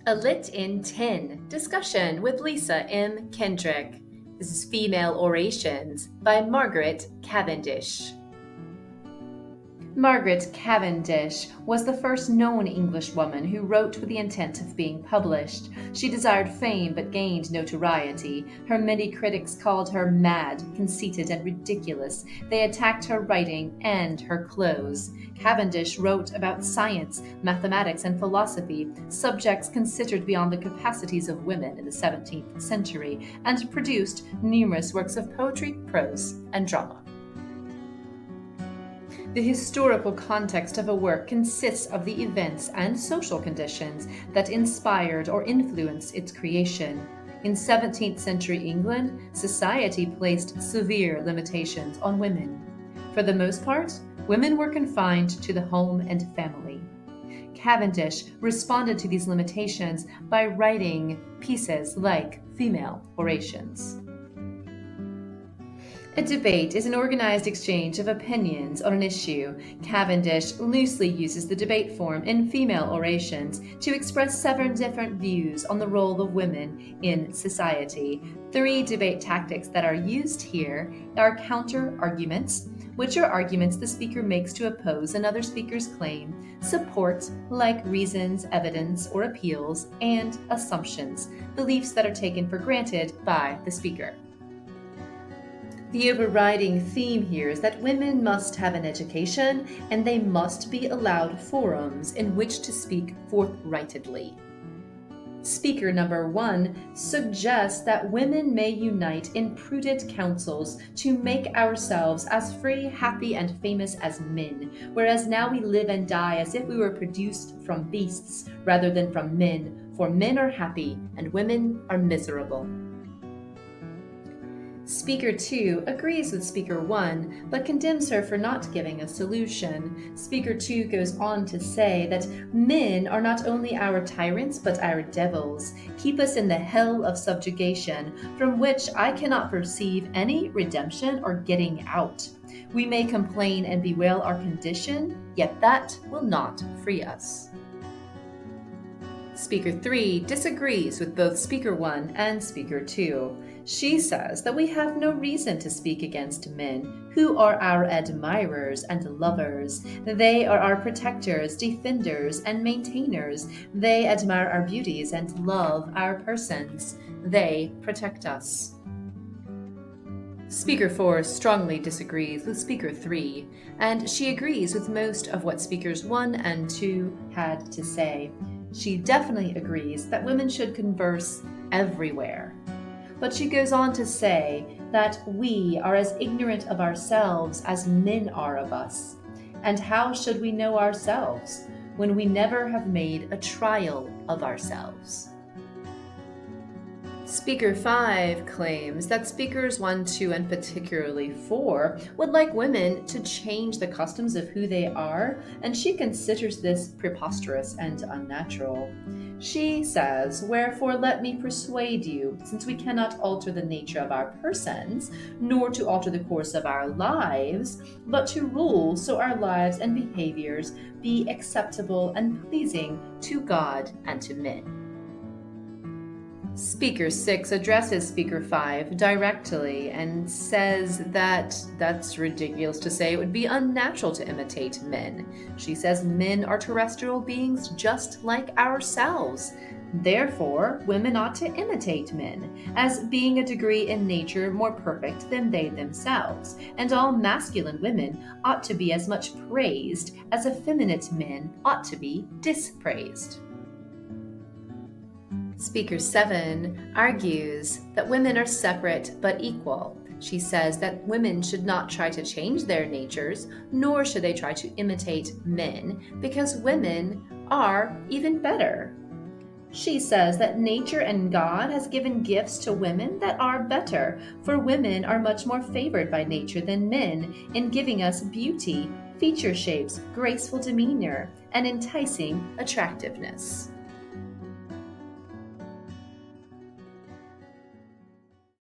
A Lit in 10 discussion with Lisa M. Kendrick. This is Female Orations by Margaret Cavendish. Margaret Cavendish was the first known Englishwoman who wrote with the intent of being published. She desired fame but gained notoriety. Her many critics called her mad, conceited, and ridiculous. They attacked her writing and her clothes. Cavendish wrote about science, mathematics, and philosophy, subjects considered beyond the capacities of women in the 17th century, and produced numerous works of poetry, prose, and drama. The historical context of a work consists of the events and social conditions that inspired or influenced its creation. In 17th century England, society placed severe limitations on women. For the most part, women were confined to the home and family. Cavendish responded to these limitations by writing pieces like Female Orations. A debate is an organized exchange of opinions on an issue. Cavendish loosely uses the debate form in Female Orations to express 7 different views on the role of women in society. 3 debate tactics that are used here are counter-arguments, which are arguments the speaker makes to oppose another speaker's claim, support, like reasons, evidence, or appeals, and assumptions, beliefs that are taken for granted by the speaker. The overriding theme here is that women must have an education and they must be allowed forums in which to speak forthrightedly. Speaker number 1 suggests that women may unite in prudent councils to make ourselves as free, happy, and famous as men, whereas now we live and die as if we were produced from beasts rather than from men, for men are happy and women are miserable. Speaker 2 agrees with Speaker 1, but condemns her for not giving a solution. Speaker 2 goes on to say that men are not only our tyrants, but our devils, keep us in the hell of subjugation, from which I cannot perceive any redemption or getting out. We may complain and bewail our condition, yet that will not free us. Speaker 3 disagrees with both Speaker 1 and Speaker 2. She says that we have no reason to speak against men, who are our admirers and lovers. They are our protectors, defenders, and maintainers. They admire our beauties and love our persons. They protect us. Speaker 4 strongly disagrees with Speaker 3, and she agrees with most of what Speakers 1 and 2 had to say. She definitely agrees that women should converse everywhere. But she goes on to say that we are as ignorant of ourselves as men are of us. And how should we know ourselves when we never have made a trial of ourselves? Speaker 5 claims that Speakers 1, 2, and particularly 4 would like women to change the customs of who they are, and she considers this preposterous and unnatural. She says, "Wherefore let me persuade you, since we cannot alter the nature of our persons, nor to alter the course of our lives, but to rule so our lives and behaviors be acceptable and pleasing to God and to men." Speaker 6 addresses Speaker 5 directly and says that that's ridiculous to say it would be unnatural to imitate men. She says men are terrestrial beings just like ourselves. Therefore, women ought to imitate men, as being a degree in nature more perfect than they themselves, and all masculine women ought to be as much praised as effeminate men ought to be dispraised. Speaker 7 argues that women are separate but equal. She says that women should not try to change their natures, nor should they try to imitate men, because women are even better. She says that nature and God has given gifts to women that are better, for women are much more favored by nature than men in giving us beauty, feature shapes, graceful demeanor, and enticing attractiveness.